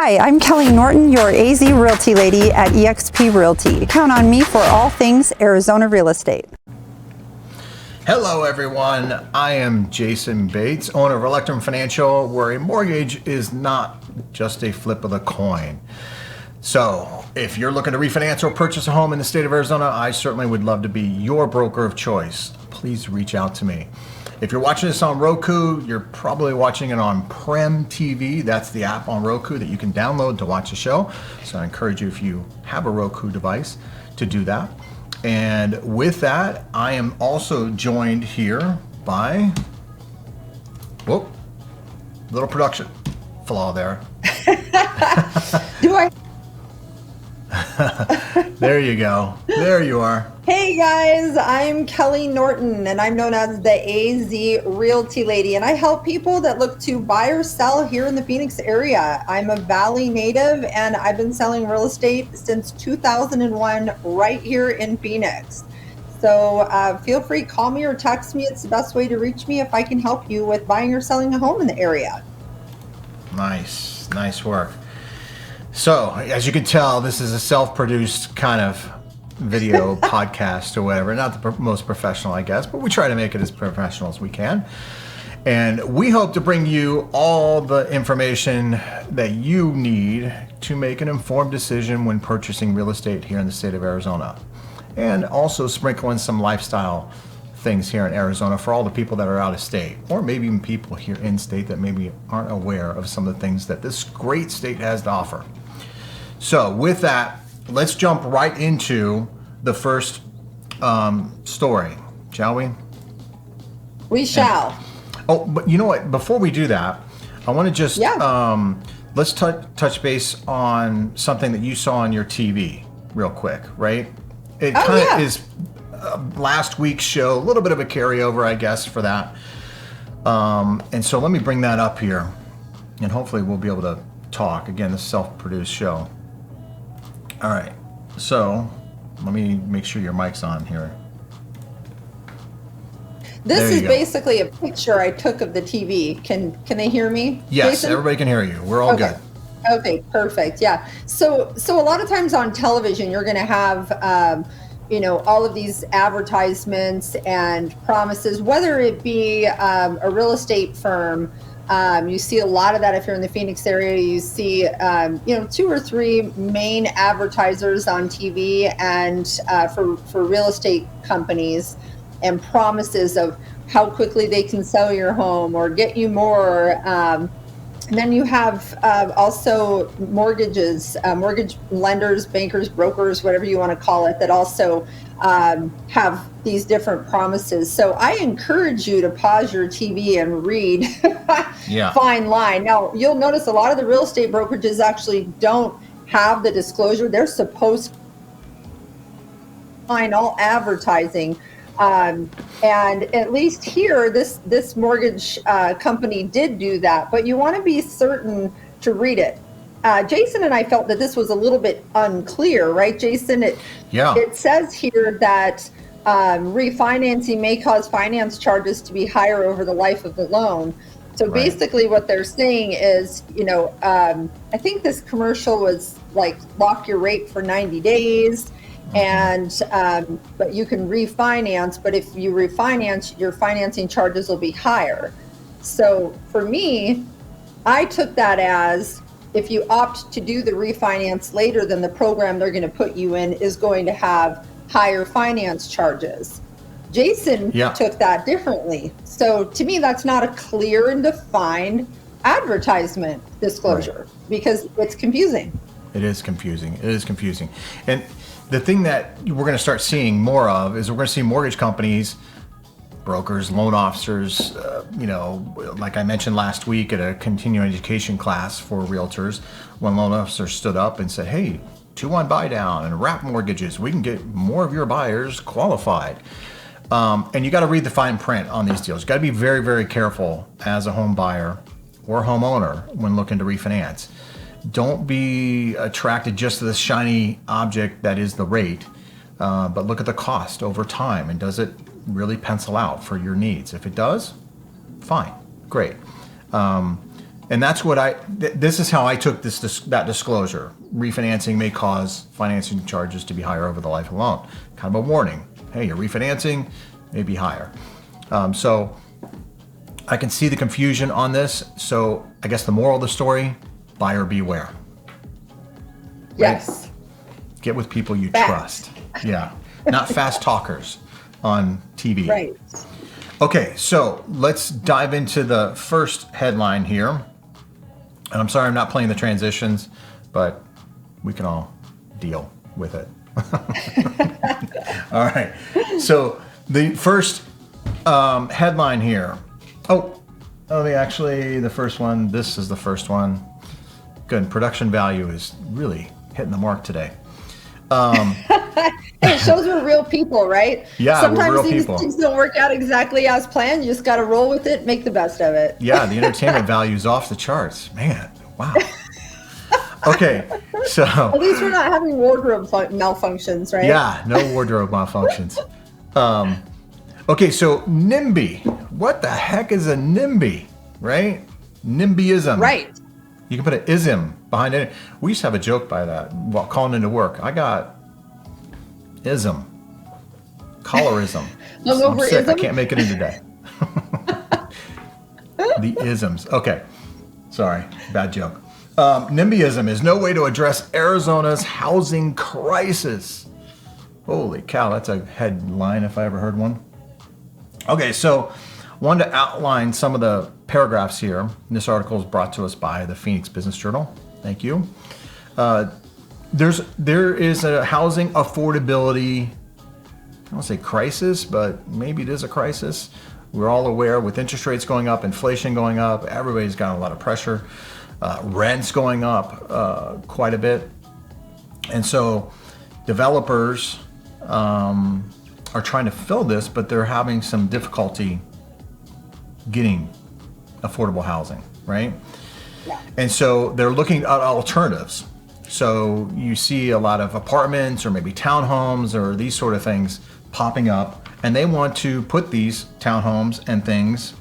Hi, I'm Kelley Norton, your AZ Realty lady at eXp Realty. Count on me for all things Arizona real estate. Hello everyone, I am Jayson Bates, owner of Electrum Financial, where a mortgage is not just a flip of the coin. So if you're looking to refinance or purchase a home in the state of Arizona, I certainly would love to be your broker of choice. Please reach out to me. If you're watching this on Roku, you're probably watching it on Prem TV. That's the app on Roku that you can download to watch the show. So I encourage you, if you have a Roku device, to do that. And with that, I am also joined here by, whoop, little production flaw there. Do I? There you go. There you are. Hey guys, I'm Kelley Norton and I'm known as the AZ Realty Lady, and I help people that look to buy or sell here in the Phoenix area. I'm a Valley native and I've been selling real estate since 2001 right here in Phoenix. So feel free, call me or text me. It's the best way to reach me if I can help you with buying or selling a home in the area. Nice work. So, as you can tell, this is a self-produced kind of video podcast or whatever. Not the most professional, I guess, but we try to make it as professional as we can. And we hope to bring you all the information that you need to make an informed decision when purchasing real estate here in the state of Arizona. And also sprinkle in some lifestyle things here in Arizona for all the people that are out of state, or maybe even people here in state that maybe aren't aware of some of the things that this great state has to offer. So with that, let's jump right into the first story, shall we? We shall. Oh, but you know what? Before we do that, I want to just let's touch base on something that you saw on your TV real quick, right? It kind of is last week's show, a little bit of a carryover, I guess, for that. And so let me bring that up here, and hopefully we'll be able to talk. Again, this self-produced show. All right, so let me make sure your mic's on here. This is basically a picture I took of the TV. Can they hear me? Yes, Jayson? Everybody can hear you. We're all good. Okay, perfect. Yeah. So a lot of times on television, you're going to have all of these advertises and promises, whether it be a real estate firm. You see a lot of that if you're in the Phoenix area. You see, 2 or 3 main advertisers on TV and for real estate companies, and promises of how quickly they can sell your home or get you more. And then you have also mortgage lenders, bankers, brokers, whatever you want to call it, that also have these different promises. So I encourage you to pause your TV and read Fine Line. Now, you'll notice a lot of the real estate brokerages actually don't have the disclosure. They're supposed to find all advertising. And at least here, this mortgage company did do that, but you want to be certain to read it. Jayson and I felt that this was a little bit unclear, right, Jayson? It says here that refinancing may cause finance charges to be higher over the life of the loan. So basically what they're saying is, I think this commercial was like, lock your rate for 90 days. And but you can refinance, but if you refinance, your financing charges will be higher. So for me, I took that as, if you opt to do the refinance later, then the program they're going to put you in is going to have higher finance charges. Jayson took that differently. So to me, that's not a clear and defined advertisement disclosure, because it's confusing. It is confusing. And the thing that we're going to start seeing more of is we're going to see mortgage companies, brokers, loan officers, like I mentioned last week at a continuing education class for realtors, one loan officer stood up and said, hey, 2-1 buy down and wrap mortgages, we can get more of your buyers qualified. And you got to read the fine print on these deals. You got to be very, very careful as a home buyer or homeowner when looking to refinance. Don't be attracted just to the shiny object that is the rate, but look at the cost over time, and does it really pencil out for your needs? If it does, fine, great. And that's what this is how I took that disclosure. Refinancing may cause financing charges to be higher over the life of the loan. Kind of a warning. Hey, you're refinancing, may be higher. So I can see the confusion on this. So I guess the moral of the story, buyer beware. Yes. Right? Get with people you Fast. trust. Yeah. Not fast talkers on TV. Right. Okay, so let's dive into the first headline here. And I'm sorry I'm not playing the transitions, but we can all deal with it. All right. So the first headline here. The first one. This is the first one. Good. Production value is really hitting the mark today. It shows we're real people, right? Yeah, sometimes we're real these people. things don't work out exactly as planned. You just got to roll with it, make the best of it. Yeah, the entertainment value is off the charts. Man, wow. Okay, so. At least we're not having wardrobe malfunctions, right? Yeah, no wardrobe malfunctions. Okay, so NIMBY. What the heck is a NIMBY, right? NIMBYism. Right. You can put an ism behind it. We used to have a joke by that while calling into work. I got ism, colorism. I'm sick. I can't make it in today. The isms. Okay. Sorry. Bad joke. NIMBYism is no way to address Arizona's housing crisis. Holy cow. That's a headline if I ever heard one. Okay. So wanted to outline some of the paragraphs here. This article is brought to us by the Phoenix Business Journal. Thank you. There is a housing affordability, I don't say crisis, but maybe it is a crisis. We're all aware with interest rates going up, inflation going up, everybody's got a lot of pressure. Rents going up quite a bit. And so developers are trying to fill this, but they're having some difficulty getting affordable housing, right? Yeah. And so they're looking at alternatives. So you see a lot of apartments or maybe townhomes or these sort of things popping up, and they want to put these townhomes and things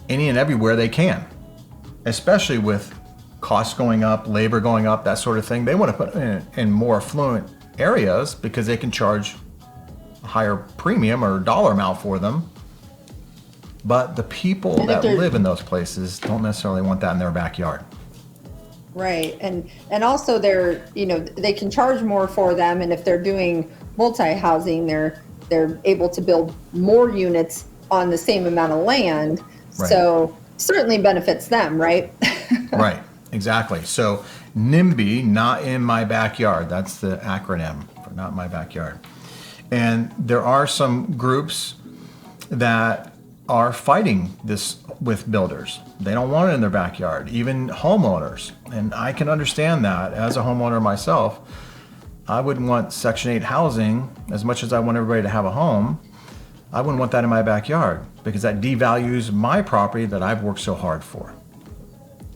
any and everywhere they can, especially with costs going up, labor going up, that sort of thing. They want to put it in more affluent areas because they can charge a higher premium or dollar amount for them. But the people that live in those places don't necessarily want that in their backyard. Right. And also they can charge more for them. And if they're doing multi-housing, they're able to build more units on the same amount of land. Right. So certainly benefits them, right? Right. Exactly. So NIMBY, not in my backyard. That's the acronym for not my backyard. And there are some groups that are fighting this with builders. They don't want it in their backyard, even homeowners. And I can understand that. As a homeowner myself, I wouldn't want Section 8 housing as much as I want everybody to have a home. I wouldn't want that in my backyard because that devalues my property that I've worked so hard for.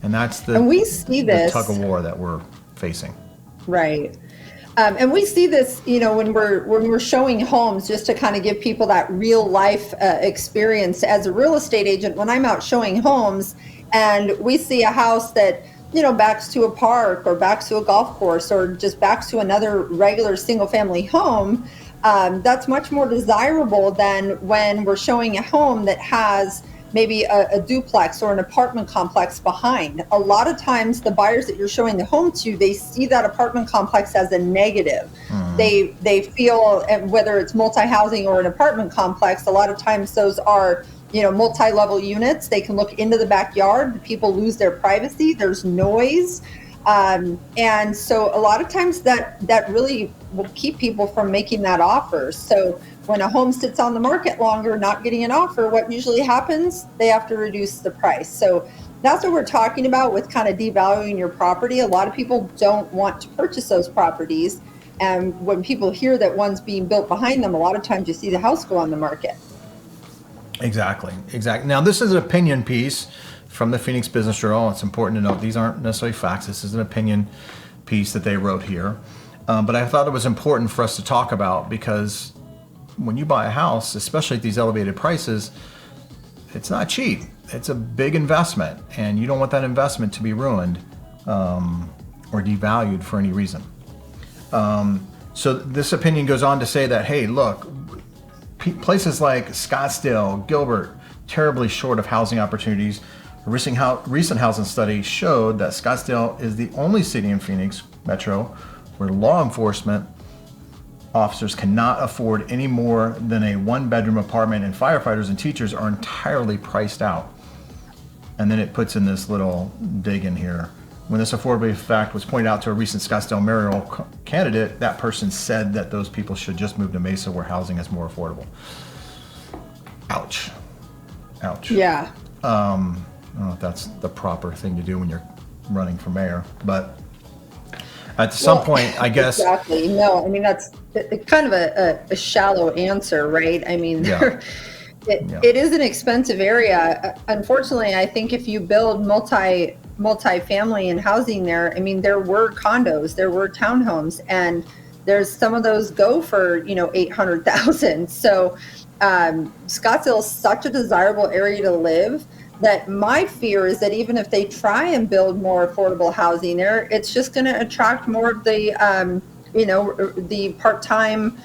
And that's the tug of war that we're facing. Right. And we see this, when we're showing homes, just to kind of give people that real life experience as a real estate agent. When I'm out showing homes and we see a house that, backs to a park or backs to a golf course or just backs to another regular single family home, that's much more desirable than when we're showing a home that has maybe a duplex or an apartment complex behind. A lot of times the buyers that you're showing the home to, they see that apartment complex as a negative. Mm-hmm. They feel, whether it's multi-housing or an apartment complex, a lot of times those are, multi-level units. They can look into the backyard. People lose their privacy. There's noise. And so a lot of times that really will keep people from making that offer. So when a home sits on the market longer, not getting an offer, what usually happens? They have to reduce the price. So that's what we're talking about with kind of devaluing your property. A lot of people don't want to purchase those properties. And when people hear that one's being built behind them, a lot of times you see the house go on the market. Exactly. Now, this is an opinion piece from the Phoenix Business Journal. It's important to note these aren't necessarily facts. This is an opinion piece that they wrote here. But I thought it was important for us to talk about because when you buy a house, especially at these elevated prices, it's not cheap. it's a big investment, and you don't want that investment to be ruined or devalued for any reason. So this opinion goes on to say that, hey, look, places like Scottsdale, Gilbert, terribly short of housing opportunities. A recent housing study showed that Scottsdale is the only city in Phoenix Metro where law enforcement officers cannot afford any more than a one-bedroom apartment, and firefighters and teachers are entirely priced out. And then it puts in this little dig in here. When this affordability fact was pointed out to a recent Scottsdale mayoral candidate, that person said that those people should just move to Mesa where housing is more affordable. Ouch. Ouch. Yeah. I don't know if that's the proper thing to do when you're running for mayor, but at some point, I guess. Exactly. No, I mean, that's kind of a shallow answer, right? I mean, Yeah. It is an expensive area. Unfortunately, I think if you build multi-family and housing there, I mean, there were condos, there were townhomes, and there's some of those go for, $800,000. So Scottsdale is such a desirable area to live that my fear is that even if they try and build more affordable housing there, it's just going to attract more of the, the part-time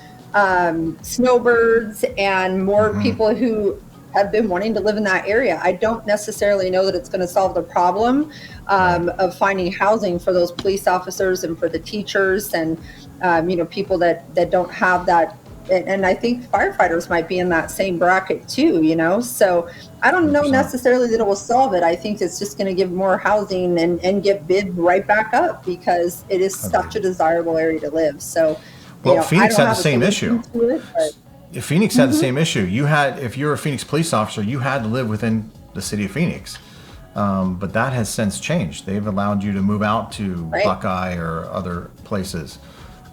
snowbirds and more people who have been wanting to live in that area. I don't necessarily know that it's going to solve the problem of finding housing for those police officers and for the teachers and, people that don't have that. And I think firefighters might be in that same bracket too, so I don't know 100%. necessarily that it will solve it. I think it's just going to give more housing and get bid right back up because it is such a desirable area to live. So, Well, Phoenix I don't had the have a same solution issue. to it, but- If Phoenix had the same issue. If you're a Phoenix police officer, you had to live within the city of Phoenix. But that has since changed. They've allowed you to move out to Buckeye or other places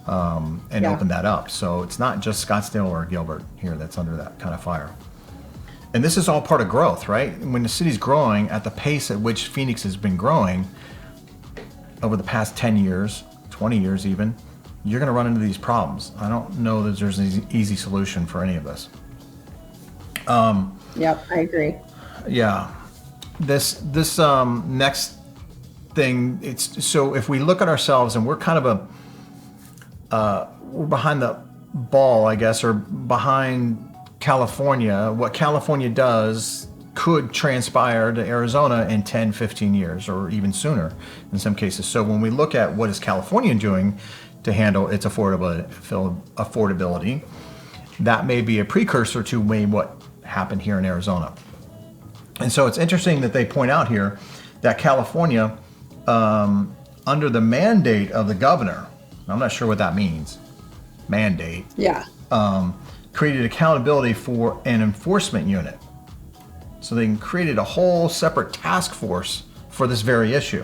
and open that up. So it's not just Scottsdale or Gilbert here that's under that kind of fire. And this is all part of growth, right? When the city's growing at the pace at which Phoenix has been growing over the past 10 years, 20 years even, you're going to run into these problems. I don't know that there's an easy solution for any of this. Yep, I agree. Yeah. This next thing, it's so if we look at ourselves and we're kind of we're behind the ball, I guess, or behind California. What California does could transpire to Arizona in 10, 15 years, or even sooner in some cases. So when we look at what is California doing to handle its affordability, that may be a precursor to maybe what happened here in Arizona. And so it's interesting that they point out here that California, under the mandate of the governor, I'm not sure what that means, mandate, created accountability for an enforcement unit. So they created a whole separate task force for this very issue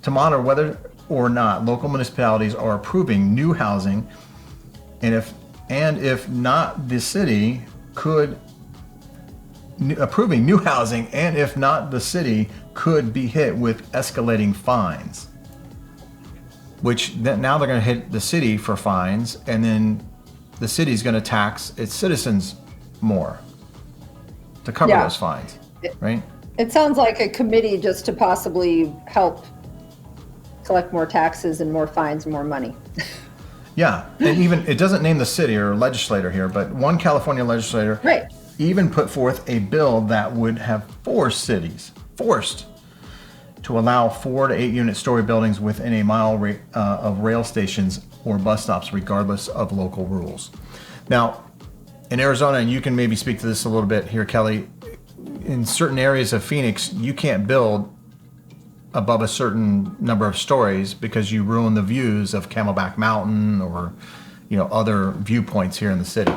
to monitor whether or not local municipalities are approving new housing, and if not, the city could approving new housing, and if not, the city could be hit with escalating fines. Which now they're going to hit the city for fines, and then the city's going to tax its citizens more to cover those fines, right? It sounds like a committee just to possibly help collect more taxes and more fines and more money. Yeah, and even it doesn't name the city or legislator here, but one California legislator even put forth a bill that would have forced to allow 4 to 8 unit story buildings within a mile of rail stations or bus stops, regardless of local rules. Now, in Arizona, and you can maybe speak to this a little bit here, Kelley, in certain areas of Phoenix, you can't build above a certain number of stories because you ruin the views of Camelback Mountain or, other viewpoints here in the city.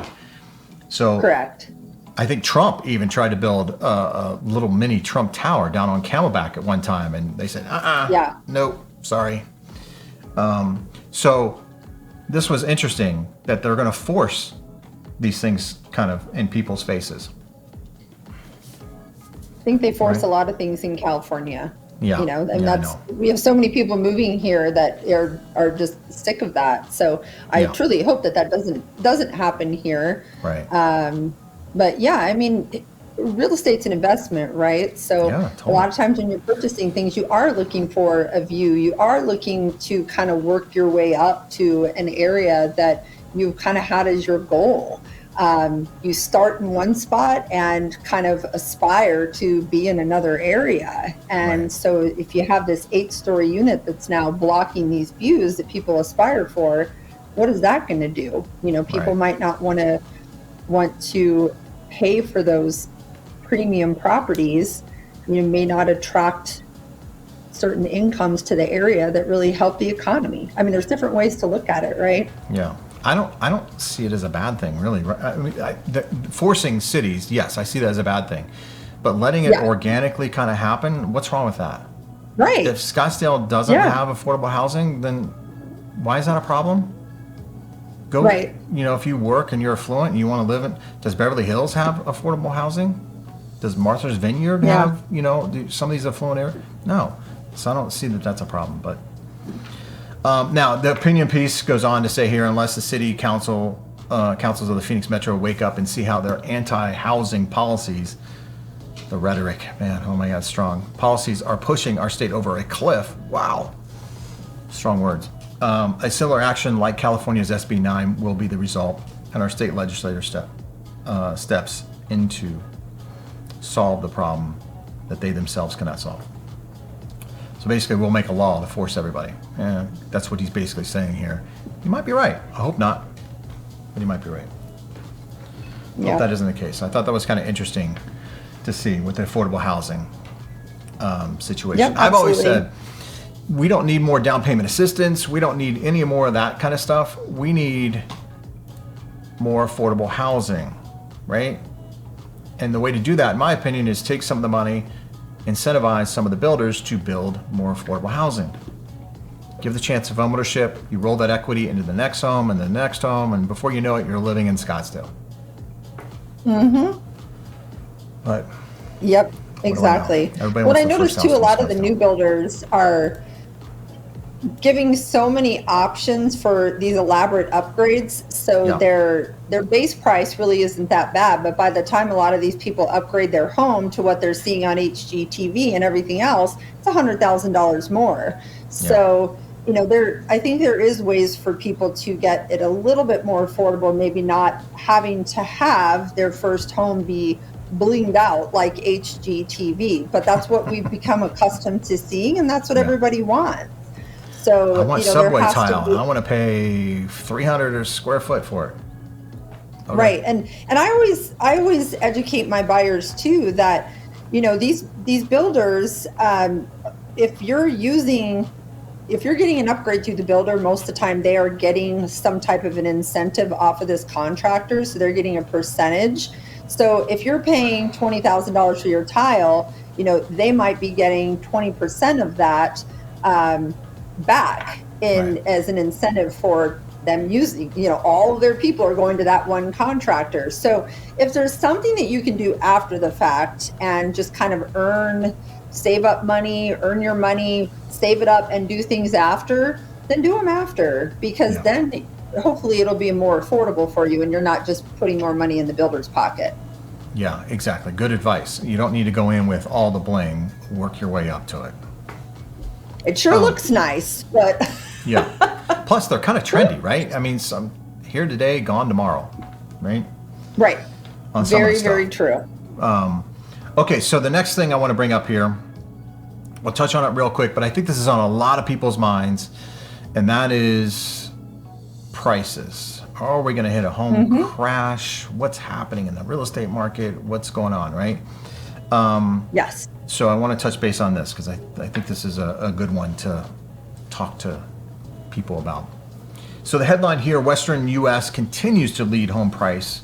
So correct. I think Trump even tried to build a little mini Trump Tower down on Camelback at one time, and they said, nope, sorry. So this was interesting that they're going to force these things kind of in people's faces. I think they force a lot of things in California. Yeah. We have so many people moving here that are just sick of that. So I truly hope that doesn't happen here. Right. But yeah, I mean, real estate's an investment, right? So Yeah, a totally. lot of times when you're purchasing things, you are looking for a view. You are looking to kind of work your way up to an area that you kind of had as your goal. You start in one spot and kind of aspire to be in another area. And Right. so if you have this 8-story unit that's now blocking these views that people aspire for, what is that going to do? You know, people Right. might not want to pay for those premium properties. You may not attract certain incomes to the area that really help the economy. I mean, there's different ways to look at it, right? Yeah. I don't see it as a bad thing, really. I mean, forcing cities, yes, I see that as a bad thing. But letting it Yeah. organically kind of happen, what's wrong with that? Right. If Scottsdale doesn't Yeah. have affordable housing, then why is that a problem? Go, Right. you know, if you work and you're affluent and you want to live in, does Beverly Hills have affordable housing? Does Martha's Vineyard Yeah. have, you know, some of these affluent areas? No. So I don't see that that's a problem. But now the opinion piece goes on to say here, unless the city councils of the Phoenix Metro wake up and see how their anti-housing policies, the rhetoric, man, oh my God, strong policies are pushing our state over a cliff. Wow. Strong words. A similar action like California's SB 9 will be the result, and our state legislator steps in to solve the problem that they themselves cannot solve. So basically, we'll make a law to force everybody. And that's what he's basically saying here. He might be right. I hope not, but he might be right. I Yeah. hope that isn't the case. I thought that was kind of interesting to see with the affordable housing situation. Yep, I've always absolutely. said, we don't need more down payment assistance. We don't need any more of that kind of stuff. We need more affordable housing, right? And the way to do that, in my opinion, is take some of the money, incentivize some of the builders to build more affordable housing. Give the chance of homeownership. You roll that equity into the next home and the next home, and before you know it, you're living in Scottsdale. Mm-hmm. But Yep, do I know? exactly. Everybody What wants I the noticed first too, a house in lot of the Scottsdale. new builders are giving so many options for these elaborate upgrades. So Yeah. their base price really isn't that bad. But by the time a lot of these people upgrade their home to what they're seeing on HGTV and everything else, it's $100,000 more. So, you know, I think there is ways for people to get it a little bit more affordable, maybe not having to have their first home be blinged out like HGTV, but that's what we've become accustomed to seeing, and that's what Yeah. everybody wants. So, I want you know, there subway has tile. to be, I want to pay 300 a square foot for it. Okay. right. And I always educate my buyers too that, you know, these builders, if you're getting an upgrade through the builder, most of the time they are getting some type of an incentive off of this contractor, so they're getting a percentage. So if you're paying $20,000 for your tile, you know, they might be getting 20% of that back Right. as an incentive for them using, you know, all of their people are going to that one contractor. So if there's something that you can do after the fact and just kind of save up money, earn your money, save it up and do things after, then do them after, because Yeah. then hopefully it'll be more affordable for you and you're not just putting more money in the builder's pocket. Yeah, exactly. Good advice. You don't need to go in with all the bling. Work your way up to it. It sure looks nice, but Yeah. Plus, they're kind of trendy, right? I mean, some here today, gone tomorrow, right? right. On some of the Very, stuff. very true. Okay, so the next thing I want to bring up here, we'll touch on it real quick, but I think this is on a lot of people's minds, and that is prices. Are we going to hit a home crash? What's happening in the real estate market? What's going on, right? Yes. So I want to touch base on this because I think this is a good one to talk to people about. So the headline here, Western U.S. continues to lead in home price,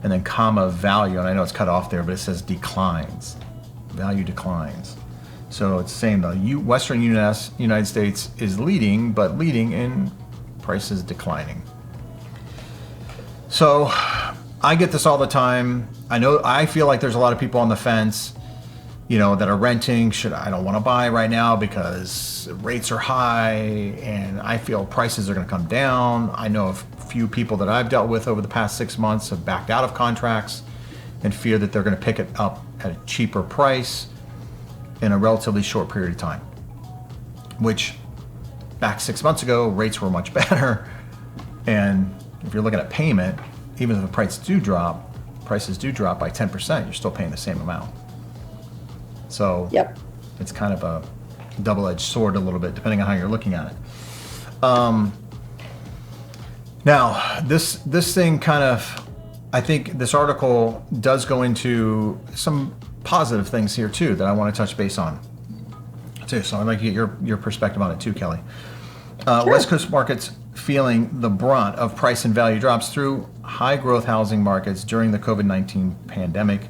and then comma value, and I know it's cut off there, but it says declines. Value declines. So it's saying the Western United States is leading, but leading in prices declining. So I get this all the time. I feel like there's a lot of people on the fence, you know, that are renting. I don't want to buy right now because rates are high and I feel prices are going to come down. I know a few people that I've dealt with over the past 6 months have backed out of contracts and fear that they're going to pick it up at a cheaper price in a relatively short period of time, which back 6 months ago, rates were much better. And if you're looking at payment, even if the prices do drop by 10%, you're still paying the same amount. So Yep. it's kind of a double-edged sword a little bit, depending on how you're looking at it. Now, this thing kind of, I think this article does go into some positive things here too that I want to touch base on too. So I'd like to get your perspective on it too, Kelley. Sure. West Coast markets feeling the brunt of price and value drops through high growth housing markets during the COVID-19 pandemic.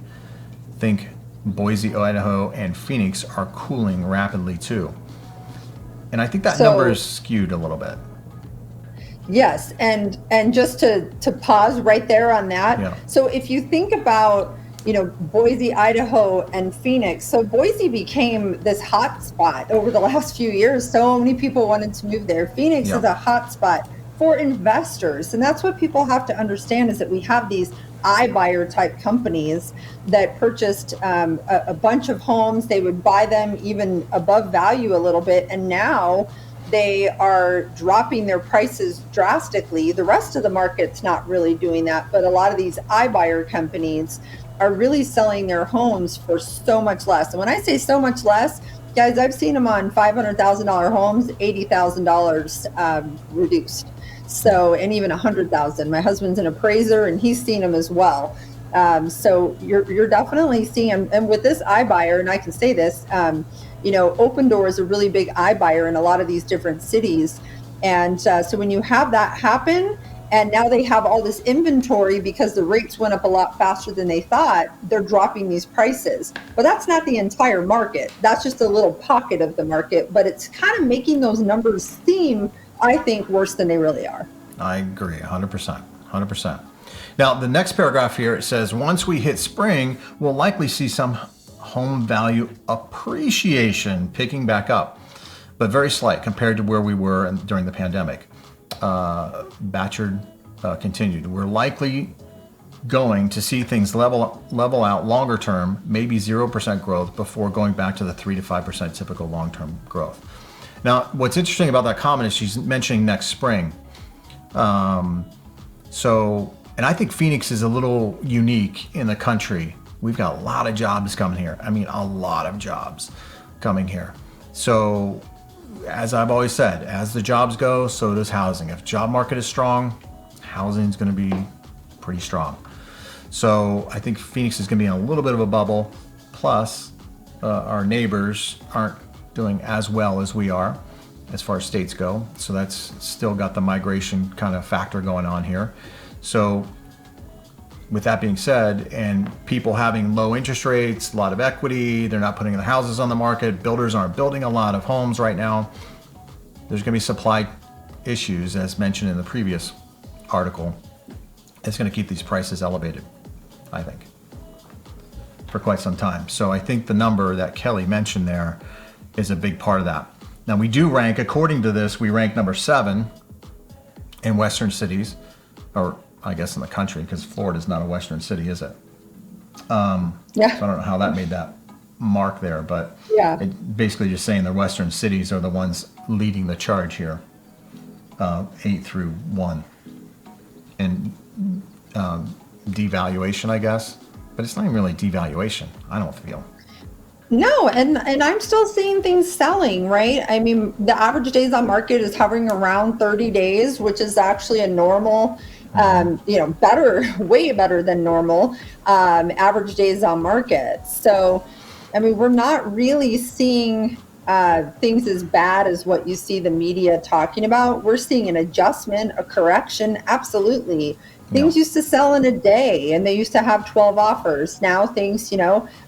Think Boise, Idaho, and Phoenix are cooling rapidly too. And I think that number is skewed a little bit. Yes, and just to pause right there on that. Yeah. So if you think about, Boise, Idaho, and Phoenix, so Boise became this hot spot over the last few years. So many people wanted to move there. Phoenix is a hot spot for investors, and that's what people have to understand, is that we have these iBuyer type companies that purchased a bunch of homes. They would buy them even above value a little bit, and now they are dropping their prices drastically. The rest of the market's not really doing that, but a lot of these iBuyer companies are really selling their homes for so much less. And when I say so much less, guys, I've seen them on $500,000 homes, $80,000 reduced. So, and even $100,000. My husband's an appraiser, and he's seen them as well. So you're definitely seeing, and with this iBuyer, and I can say this, Open Door is a really big iBuyer in a lot of these different cities. And so when you have that happen, and now they have all this inventory because the rates went up a lot faster than they thought, they're dropping these prices. But that's not the entire market. That's just a little pocket of the market. But it's kind of making those numbers seem, I think, worse than they really are. I agree, 100%. 100%. Now, the next paragraph here, it says, once we hit spring, we'll likely see some home value appreciation picking back up, but very slight compared to where we were during the pandemic. Batchard continued. We're likely going to see things level out longer term, maybe 0% growth before going back to the 3 to 5% typical long-term growth. Now, what's interesting about that comment is she's mentioning next spring. And I think Phoenix is a little unique in the country. We've got a lot of jobs coming here. I mean, a lot of jobs coming here. So, as I've always said, as the jobs go, so does housing. If job market is strong, housing is going to be pretty strong. So I think Phoenix is going to be in a little bit of a bubble. Plus, our neighbors aren't doing as well as we are as far as states go. So that's still got the migration kind of factor going on here. So with that being said, and people having low interest rates, a lot of equity, they're not putting their houses on the market, builders aren't building a lot of homes right now, there's going to be supply issues, as mentioned in the previous article. It's going to keep these prices elevated, I think, for quite some time. So I think the number that Kelley mentioned there is a big part of that. Now, we do rank, according to this, we rank number 7 in Western cities, or I guess in the country, because Florida's not a Western city, is it? Yeah. So I don't know how that made that mark there, but Yeah. it basically just saying the Western cities are the ones leading the charge here, 8 through 1. And devaluation, I guess, but it's not even really devaluation, I don't feel. No, and I'm still seeing things selling, right? I mean, the average days on market is hovering around 30 days, which is actually a normal, better, way better than normal average days on market. So, I mean, we're not really seeing things as bad as what you see the media talking about. We're seeing an adjustment, a correction, absolutely. Things used to sell in a day, and they used to have 12 offers. Now things,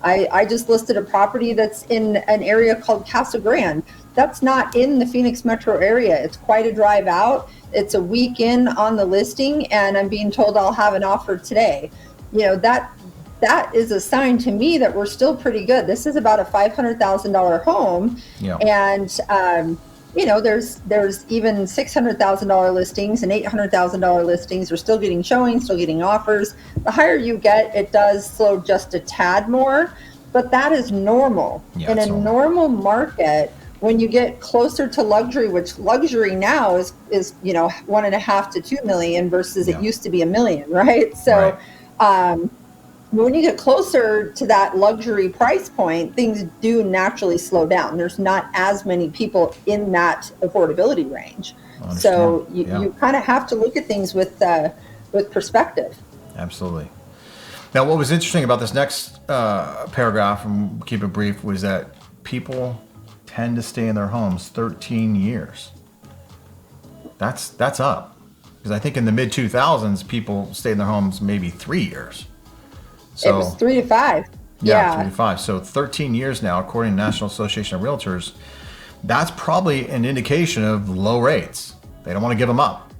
I just listed a property that's in an area called Casa Grande. That's not in the Phoenix metro area. It's quite a drive out. It's a week in on the listing, and I'm being told I'll have an offer today. That is a sign to me that we're still pretty good. This is about a $500,000 home. Yeah. And, there's even $600,000 listings and $800,000 listings. They're still getting showings, still getting offers. The higher you get, it does slow just a tad more, but that is normal. Yeah, In a normal market, when you get closer to luxury, which luxury now is 1.5 to 2 million versus it used to be 1 million, right? So, when you get closer to that luxury price point, things do naturally slow down. There's not as many people in that affordability range. So you kind of have to look at things with perspective. Absolutely. Now, what was interesting about this next paragraph, and keep it brief, was that people tend to stay in their homes 13 years. That's up. Because I think in the mid 2000s, people stayed in their homes maybe 3 years. So, it was 3 to 5. Yeah, 3 to 5. So 13 years now, according to the National Association of Realtors, that's probably an indication of low rates. They don't want to give them up.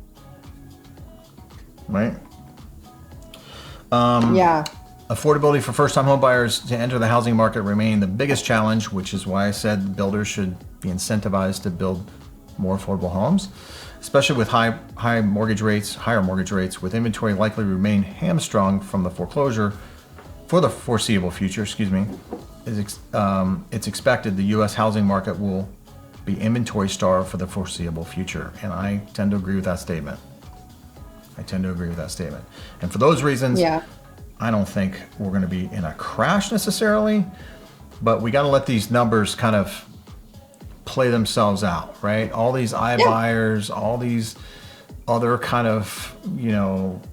Right? Affordability for first-time home buyers to enter the housing market remain the biggest challenge, which is why I said builders should be incentivized to build more affordable homes, especially with higher mortgage rates, with inventory likely to remain hamstrung from the foreclosure for the foreseeable future. It's expected the U.S. housing market will be inventory starved for the foreseeable future, and I tend to agree with that statement. And for those reasons, I don't think we're going to be in a crash necessarily, but we got to let these numbers kind of play themselves out, right? All these iBuyers, all these other kind of,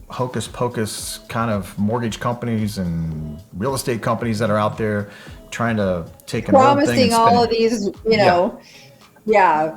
hocus pocus kind of mortgage companies and real estate companies that are out there trying to take an old thing and promising all of these,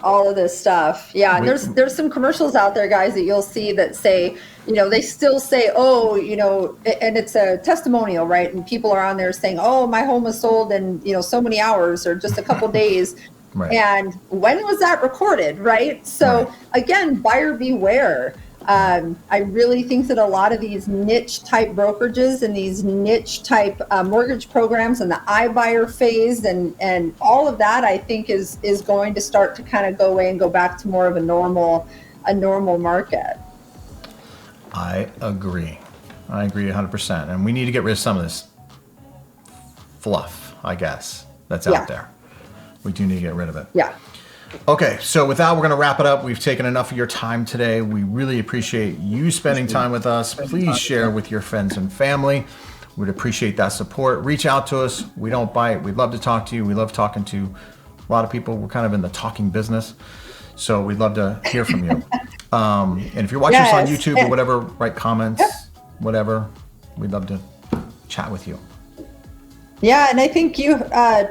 all of this stuff. And there's some commercials out there, guys, that you'll see that say, they still say, and it's a testimonial, right? And people are on there saying, oh, my home was sold in, so many hours or just a couple days. Right. And when was that recorded, right? So again, buyer beware. I really think that a lot of these niche type brokerages and these niche type mortgage programs and the iBuyer phase and all of that, I think is going to start to kind of go away and go back to more of a normal market. I agree 100%. And we need to get rid of some of this fluff, I guess, that's out there. We do need to get rid of it. Okay, so with that, we're going to wrap it up. We've taken enough of your time today. We really appreciate you spending time with us. Please share with your friends and family. We'd appreciate that support. Reach out to us. We don't bite. We'd love to talk to you. We love talking to a lot of people. We're kind of in the talking business, so we'd love to hear from you. And if you're watching us on YouTube or whatever, write comments, whatever. We'd love to chat with you. Yeah, and I think you,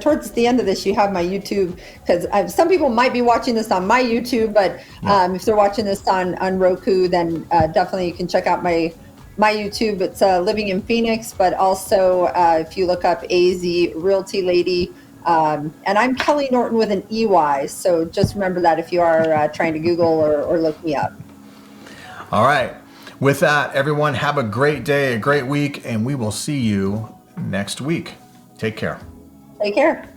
towards the end of this, you have my YouTube, because some people might be watching this on my YouTube, but if they're watching this on Roku, then definitely you can check out my YouTube. It's Living in Phoenix, but also if you look up AZ Realty Lady, and I'm Kelley Norton with an EY, so just remember that if you are trying to Google or look me up. All right. With that, everyone, have a great day, a great week, and we will see you next week. Take care. Take care.